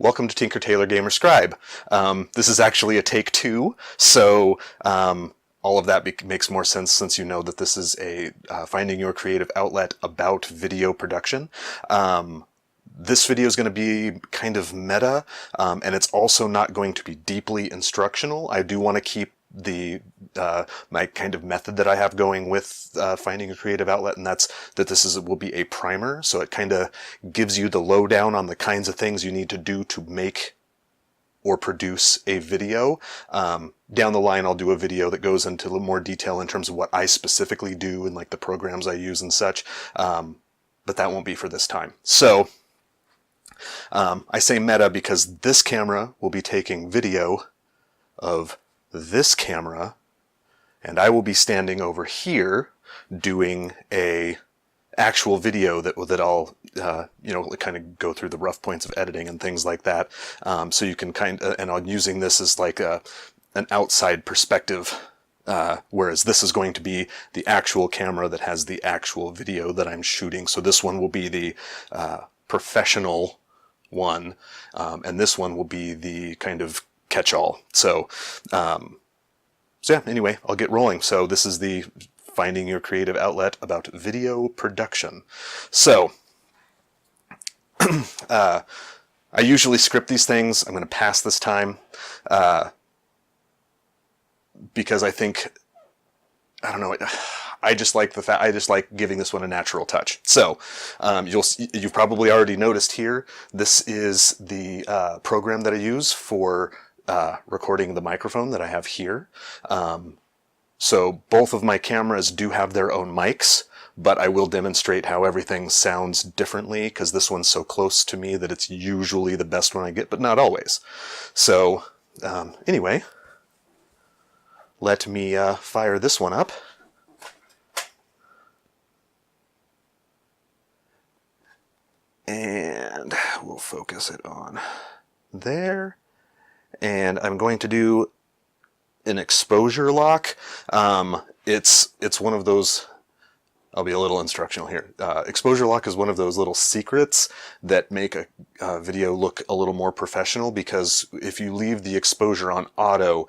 Welcome to Tinker Tailor Gamer Scribe. This is actually a take two, so all of that makes more sense since you know that this is a finding your creative outlet about video production. This video is going to be kind of meta, and it's also not going to be deeply instructional. I do want to keep the my kind of method that I have going with finding a creative outlet, and that's that will be a primer, so it kind of gives you the lowdown on the kinds of things you need to do to make or produce a video. Down the line I'll do a video that goes into a little more detail in terms of what I specifically do and like the programs I use and such, but that won't be for this time. So I say meta because this camera will be taking video of this camera, and I will be standing over here doing a actual video that I'll kind of go through the rough points of editing and things like that. So you can and I'm using this as like an outside perspective, whereas this is going to be the actual camera that has the actual video that I'm shooting. So this one will be the professional one, and this one will be the kind of catch-all. So yeah, anyway, I'll get rolling. So this is the finding your creative outlet about video production. So I usually script these things. I'm going to pass this time because I think, I don't know, I just like giving this one a natural touch. So you've probably already noticed here, this is the program that I use for recording the microphone that I have here. So both of my cameras do have their own mics, but I will demonstrate how everything sounds differently because this one's so close to me that it's usually the best one I get, but not always. So anyway, let me fire this one up. And we'll focus it on there. And I'm going to do an exposure lock. It's one of those, I'll be a little instructional here. Exposure lock is one of those little secrets that make a video look a little more professional, because if you leave the exposure on auto,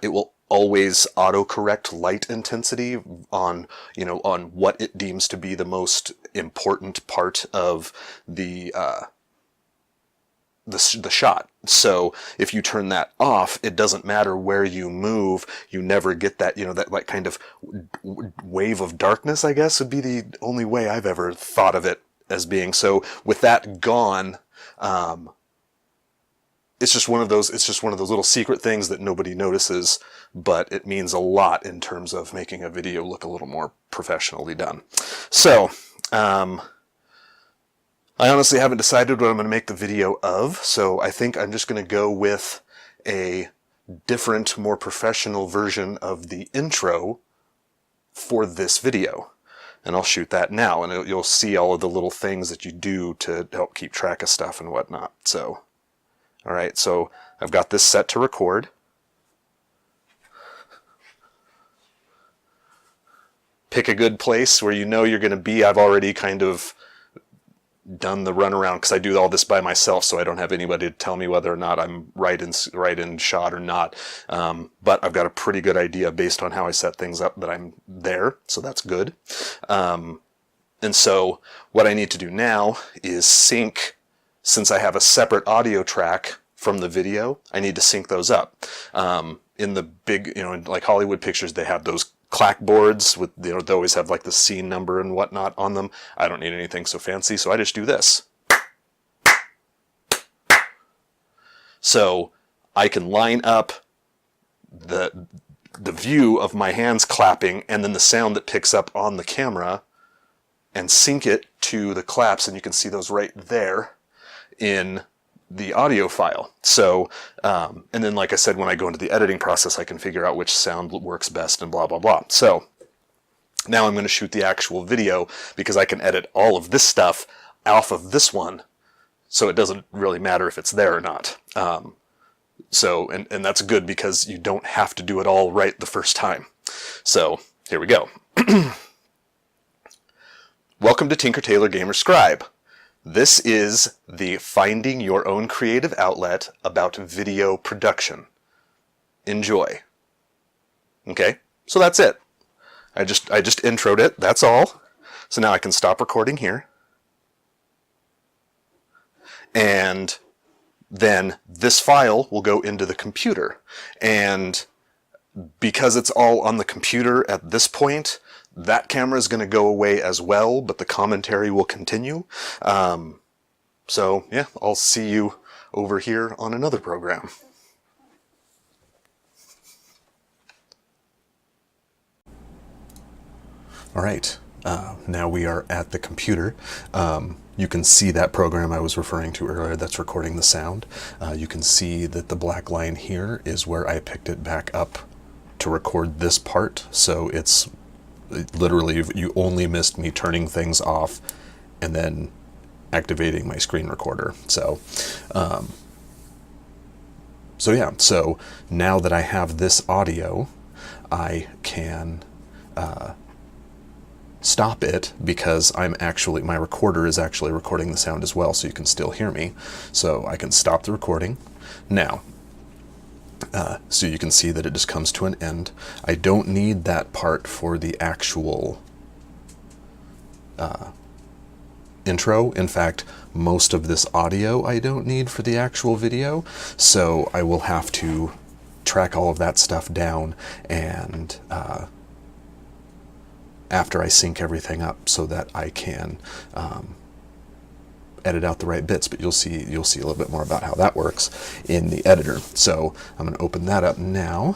it will always auto-correct light intensity on what it deems to be the most important part of the shot. So if you turn that off, it doesn't matter where you move, you never get that, that like kind of wave of darkness, I guess would be the only way I've ever thought of it as being. So with that gone, it's just one of those little secret things that nobody notices, but it means a lot in terms of making a video look a little more professionally done. So I honestly haven't decided what I'm going to make the video of, so I think I'm just going to go with a different, more professional version of the intro for this video. And I'll shoot that now, and you'll see all of the little things that you do to help keep track of stuff and whatnot. So, alright, so I've got this set to record. Pick a good place where you know you're going to be. I've already kind of done the runaround because I do all this by myself, so I don't have anybody to tell me whether or not I'm right in shot or not. But I've got a pretty good idea based on how I set things up that I'm there, so that's good. And so what I need to do now is sync, since I have a separate audio track from the video, I need to sync those up. In the big, in like Hollywood pictures, they have those clackboards with, they always have like the scene number and whatnot on them. I don't need anything so fancy, so I just do this. So I can line up the view of my hands clapping and then the sound that picks up on the camera and sync it to the claps, and you can see those right there in the audio file. So, and then like I said, when I go into the editing process, I can figure out which sound works best and blah, blah, blah. So now I'm going to shoot the actual video because I can edit all of this stuff off of this one, so it doesn't really matter if it's there or not. So, and that's good because you don't have to do it all right the first time. So here we go. Welcome to Tinker Tailor Gamer Scribe. This is the Finding Your Own Creative Outlet about video production. Enjoy. Okay, so that's it. I just introed it, that's all. So now I can stop recording here. And then this file will go into the computer. And because it's all on the computer at this point, that camera is going to go away as well, but the commentary will continue. So yeah, I'll see you over here on another program. All right, now we are at the computer. You can see that program I was referring to earlier that's recording the sound. You can see that the black line here is where I picked it back up to record this part. So it's literally, you only missed me turning things off and then activating my screen recorder. So yeah, so now that I have this audio, I can stop it because my recorder is actually recording the sound as well, so you can still hear me. So I can stop the recording now. So you can see that it just comes to an end. I don't need that part for the actual intro. In fact, most of this audio I don't need for the actual video, so I will have to track all of that stuff down and after I sync everything up so that I can edit out the right bits, but you'll see a little bit more about how that works in the editor. So I'm going to open that up now.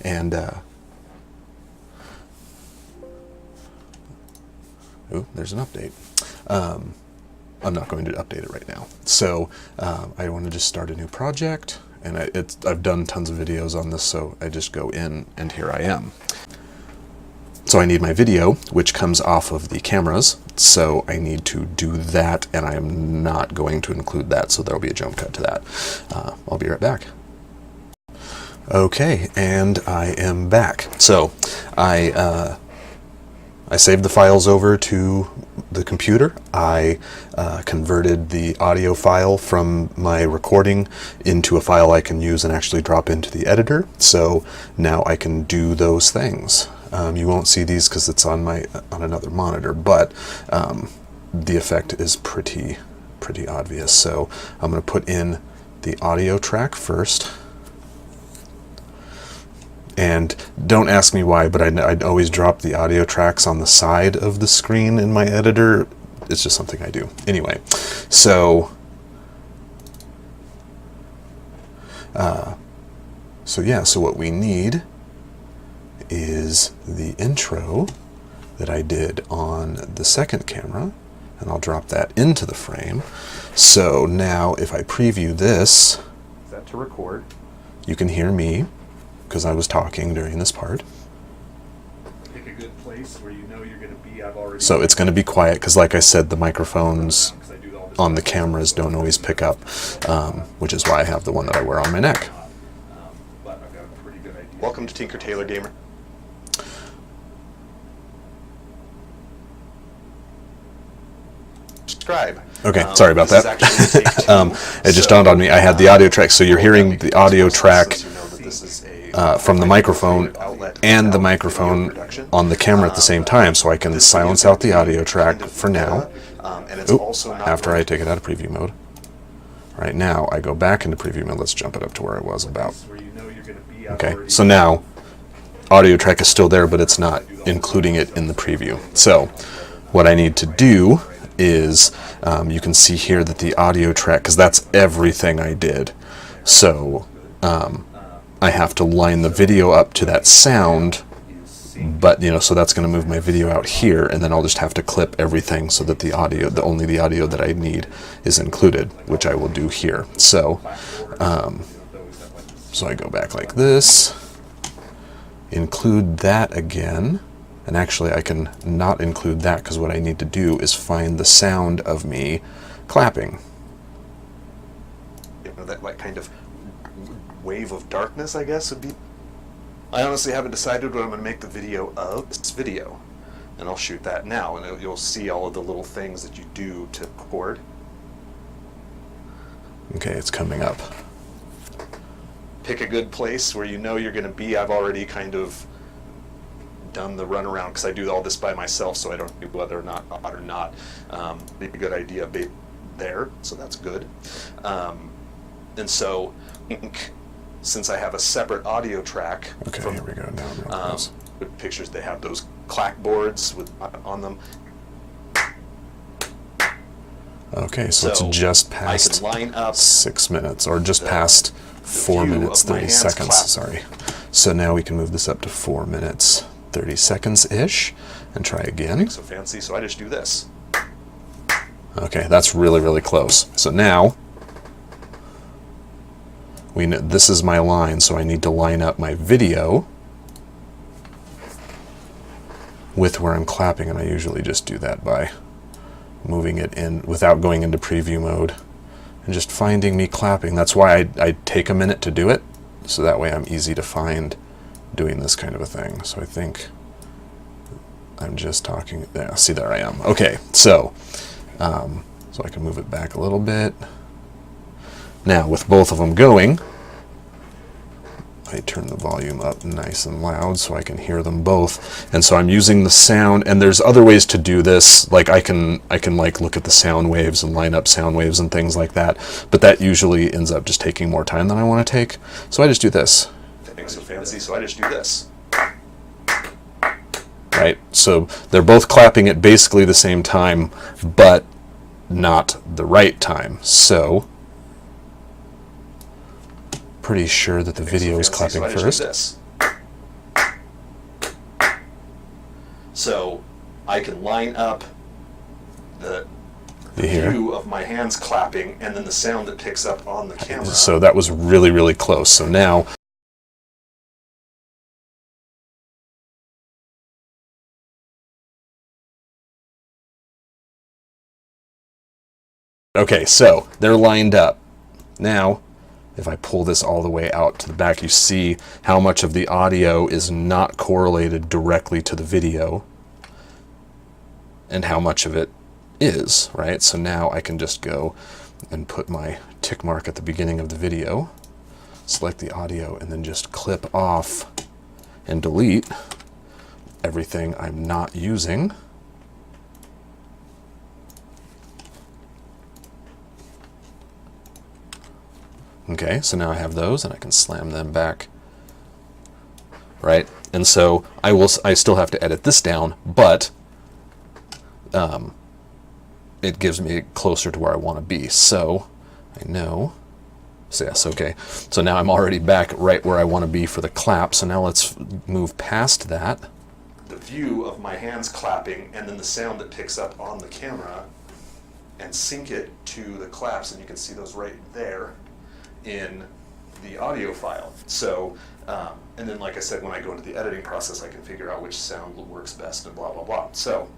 And there's an update. I'm not going to update it right now. So I want to just start a new project. And I've done tons of videos on this, so I just go in and here I am. So I need my video, which comes off of the cameras. So I need to do that, and I am not going to include that, so there'll be a jump cut to that. I'll be right back. Okay, and I am back. So I saved the files over to the computer. I converted the audio file from my recording into a file I can use and actually drop into the editor. So now I can do those things. You won't see these because it's on another monitor, but the effect is pretty obvious. So I'm going to put in the audio track first. And don't ask me why, but I'd always drop the audio tracks on the side of the screen in my editor. It's just something I do. Anyway, so so what we need is the intro that I did on the second camera, and I'll drop that into the frame. So now if I preview this, set to record, you can hear me, because I was talking during this part. Pick a good place where you know you're going to be. So it's going to be quiet because, like I said, the microphones on the cameras don't always pick up, which is why I have the one that I wear on my neck. Welcome to Tinker Tailor Gamer. Scribe. Okay, sorry about that. It just dawned on me. I had the audio track, so you're hearing the audio track from the microphone and the microphone on the camera at the same time, so I can silence out the audio track for now. After I take it out of preview mode. Right now, I go back into preview mode. Let's jump it up to where I was about. Okay, so now audio track is still there, but it's not including it in the preview. So what I need to do is, you can see here that the audio track, because that's everything I did. So I have to line the video up to that sound, but so that's going to move my video out here, and then I'll just have to clip everything so that only the audio that I need is included, which I will do here. So so I go back like this, include that again, and actually I can not include that because what I need to do is find the sound of me clapping. That kind of wave of darkness, I guess, would be I honestly haven't decided what I'm going to make the video of this video. And I'll shoot that now, and you'll see all of the little things that you do to record. Okay, it's coming up. Pick a good place where you know you're going to be. I've already kind of done the runaround because I do all this by myself, so I don't know whether or not odd or not. Maybe a good idea there, so that's good. And so, since I have a separate audio track, okay, from, here we go. Now with pictures, they have those clackboards with on them. Okay, so it's just past 6 minutes, or just past 4 minutes 30 seconds. Sorry. So now we can move this up to 4 minutes 30 seconds ish, and try again. So fancy. So I just do this. Okay, that's really, really close. So now we know this is my line, so I need to line up my video with where I'm clapping, and I usually just do that by moving it in without going into preview mode and just finding me clapping. That's why I take a minute to do it, so that way I'm easy to find doing this kind of a thing. So I think I'm just talking there. See, there I am. Okay, so so I can move it back a little bit. Now with both of them going, I turn the volume up nice and loud so I can hear them both. And so I'm using the sound, and there's other ways to do this. Like I can like look at the sound waves and line up sound waves and things like that. But that usually ends up just taking more time than I want to take. So I just do this. So fancy. So I just do this. Right. So they're both clapping at basically the same time, but not the right time. So pretty sure that the video is clapping first. So I can line up the view of my hands clapping and then the sound that picks up on the camera. So that was really, really close. So now okay, so they're lined up. Now, if I pull this all the way out to the back, you see how much of the audio is not correlated directly to the video and how much of it is, right? So now I can just go and put my tick mark at the beginning of the video, select the audio, and then just clip off and delete everything I'm not using. Okay, so now I have those, and I can slam them back, right? And so I still have to edit this down, but it gives me closer to where I want to be. So I know. So yes, okay. So now I'm already back right where I want to be for the clap. So now let's move past that. The view of my hands clapping and then the sound that picks up on the camera, and sync it to the claps, and you can see those right there in the audio file. So, and then like I said, when I go into the editing process, I can figure out which sound works best and blah, blah, blah. So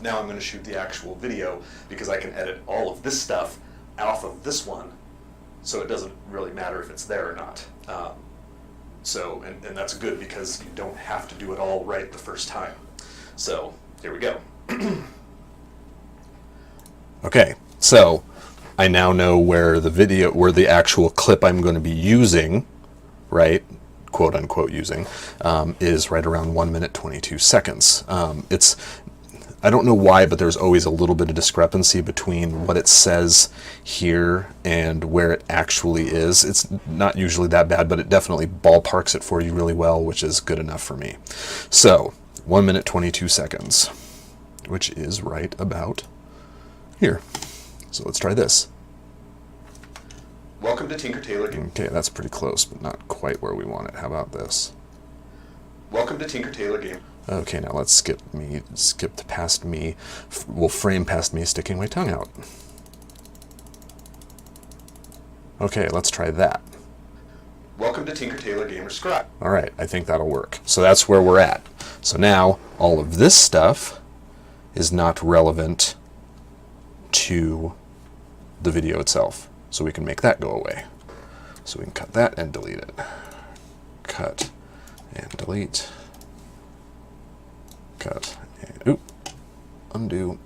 now I'm going to shoot the actual video because I can edit all of this stuff off of this one, so it doesn't really matter if it's there or not. So, and that's good because you don't have to do it all right the first time. So here we go. Okay, so I now know where the actual clip I'm going to be using, right, quote unquote using, is right around 1 minute 22 seconds. I don't know why, but there's always a little bit of discrepancy between what it says here and where it actually is. It's not usually that bad, but it definitely ballparks it for you really well, which is good enough for me. So 1 minute 22 seconds, which is right about here. So let's try this. Welcome to Tinker Tailor Game. Okay, that's pretty close, but not quite where we want it. How about this? Welcome to Tinker Tailor Game. Okay, now let's skip past me. We'll frame past me sticking my tongue out. Okay, let's try that. Welcome to Tinker Tailor Gamer Scribe. All right, I think that'll work. So that's where we're at. So now all of this stuff is not relevant to the video itself. So we can make that go away. So we can cut that and delete it. Cut, and delete, cut, and oop, undo.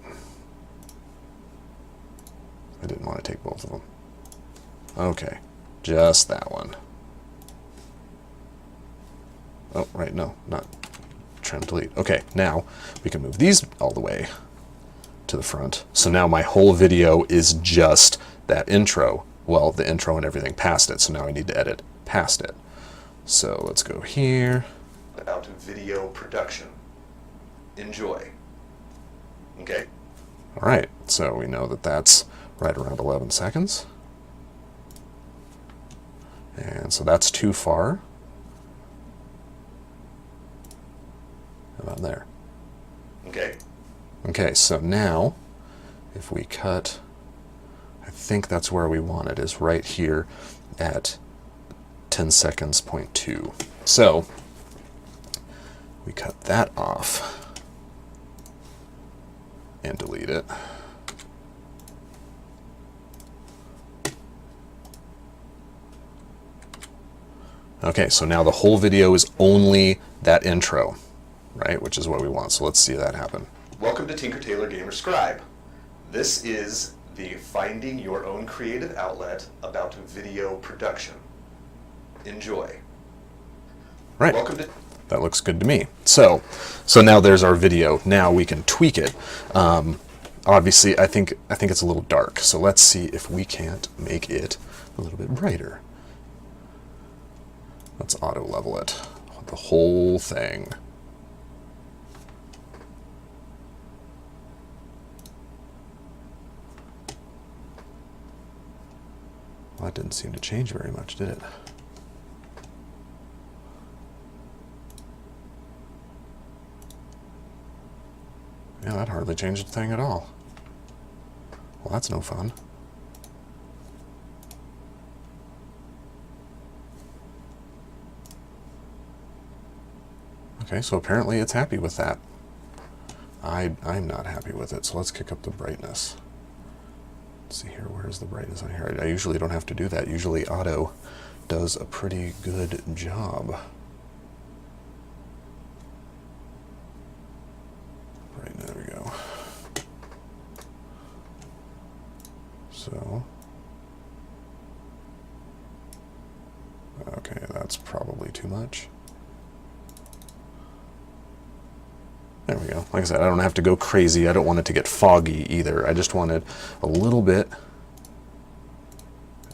I didn't want to take both of them. Okay, just that one. Oh, right, no, not trim, delete. Okay, now we can move these all the way to the front. So now my whole video is just that intro. Well, the intro and everything past it. So now I need to edit past it. So let's go here. About video production. Enjoy. Okay. All right, so we know that that's right around 11 seconds. And so that's too far. About there. Okay. Okay, so now if we cut, I think that's where we want it, is right here at 10 seconds, 0.2. So we cut that off and delete it. Okay, so now the whole video is only that intro, right? Which is what we want. So let's see that happen. Welcome to Tinker Tailor Gamer Scribe. This is the Finding Your Own Creative Outlet about video production. Enjoy. Right. Welcome to... That looks good to me. So now there's our video. Now we can tweak it. Obviously, I think it's a little dark. So let's see if we can't make it a little bit brighter. Let's auto level it. The whole thing. Well, that didn't seem to change very much, did it? Yeah, that hardly changed a thing at all. Well, that's no fun. Okay, so apparently it's happy with that. I'm not happy with it, so let's kick up the brightness. Let's see here, where's the brightness on here? I usually don't have to do that. Usually auto does a pretty good job. Right, there we go. So, okay, that's probably too much. There we go. Like I said, I don't have to go crazy. I don't want it to get foggy either. I just wanted a little bit.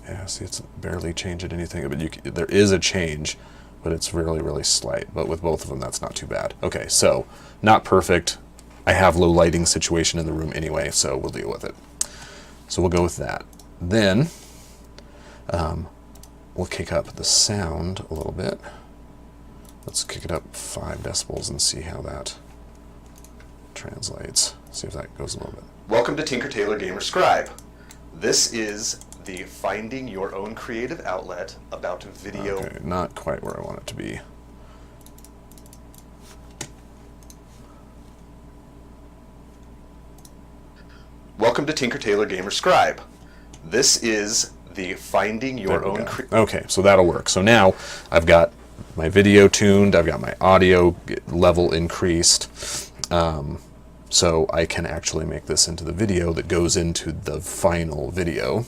Yeah, see, it's barely changing anything, but there is a change, but it's really, really slight. But with both of them, that's not too bad. Okay, so not perfect. I have low lighting situation in the room anyway, so we'll deal with it. So we'll go with that. Then we'll kick up the sound a little bit. Let's kick it up 5 decibels and see how that translates. See if that goes a little bit. Welcome to Tinker Tailor Gamer Scribe. This is the Finding Your Own Creative Outlet about video. Okay, not quite where I want it to be. Welcome to Tinker Tailor Gamer Scribe. This is the Finding Your Own Okay, so that'll work. So now I've got my video tuned, I've got my audio level increased, so I can actually make this into the video that goes into the final video.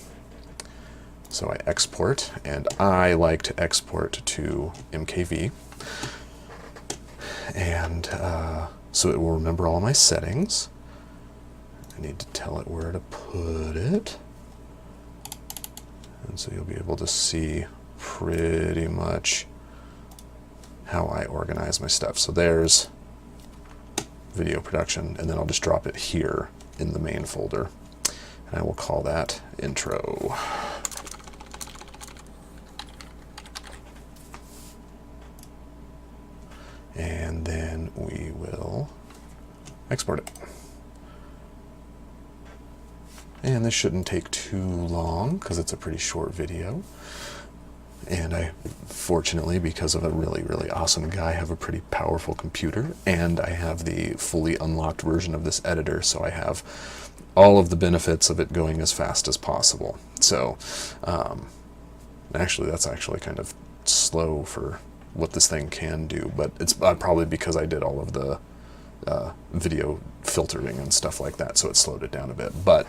So I export, and I like to export to MKV, and so it will remember all my settings. I need to tell it where to put it, and so you'll be able to see pretty much how I organize my stuff. So there's video production, and then I'll just drop it here in the main folder, and I will call that intro. And then we will export it. And this shouldn't take too long because it's a pretty short video. And I, fortunately, because of a really, really awesome guy, have a pretty powerful computer, and I have the fully unlocked version of this editor, so I have all of the benefits of it going as fast as possible. So, actually, that's actually kind of slow for what this thing can do, but it's probably because I did all of the video filtering and stuff like that, so it slowed it down a bit. But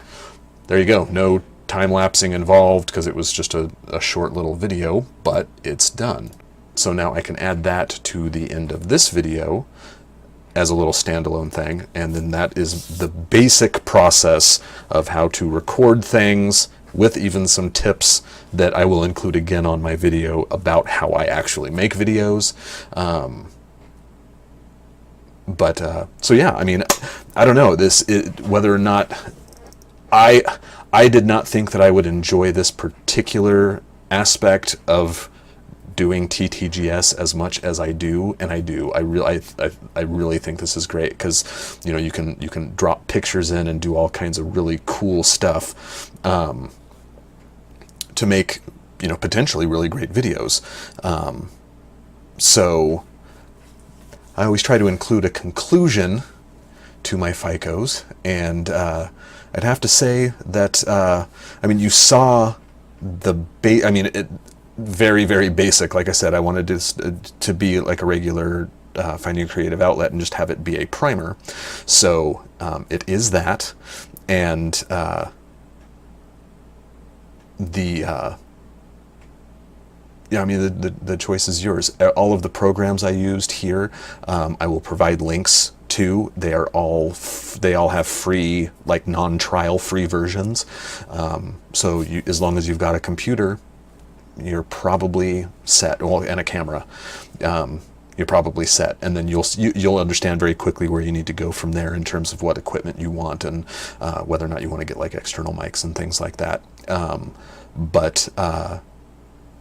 there you go. No time-lapsing involved because it was just a short little video, but it's done. So now I can add that to the end of this video as a little standalone thing, and then that is the basic process of how to record things, with even some tips that I will include again on my video about how I actually make videos. So yeah, I mean, I don't know whether or not I did not think that I would enjoy this particular aspect of doing TTGS as much as I do, and I do. I really think this is great because, you know, you can drop pictures in and do all kinds of really cool stuff to make, you know, potentially really great videos. So I always try to include a conclusion to my FYCOs, and I'd have to say that I mean, you saw the very, very basic. Like I said, I wanted to be like a regular finding a creative outlet and just have it be a primer. So it is that, and yeah, I mean, the choice is yours. All of the programs I used here, I will provide links to. They all have free, like non-trial free versions. So as long as you've got a computer, you're probably set. Well, and a camera, you're probably set. And then you'll understand very quickly where you need to go from there in terms of what equipment you want and whether or not you want to get like external mics and things like that.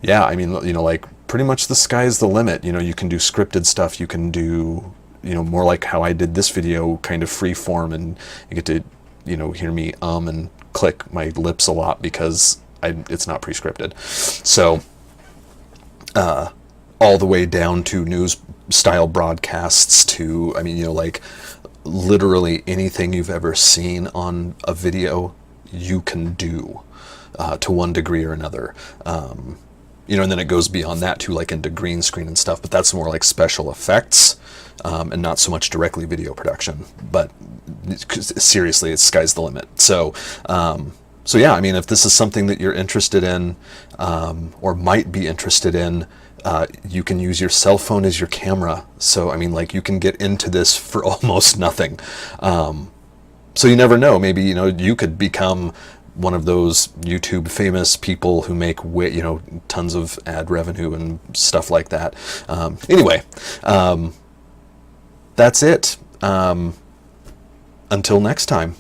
Yeah, I mean, you know, like pretty much the sky's the limit. You know, you can do scripted stuff. You can do, you know, more like how I did this video, kind of free form, and you get to, you know, hear me and click my lips a lot because it's not pre-scripted. So all the way down to news style broadcasts to, I mean, you know, like literally anything you've ever seen on a video, you can do to one degree or another. You know, and then it goes beyond that to like into green screen and stuff, but that's more like special effects and not so much directly video production. But seriously, it's sky's the limit. So yeah, I mean, if this is something that you're interested in or might be interested in, you can use your cell phone as your camera. So, I mean, like you can get into this for almost nothing. So you never know, maybe, you know, you could become one of those YouTube famous people who make, you know, tons of ad revenue and stuff like that. Anyway, that's it. Until next time.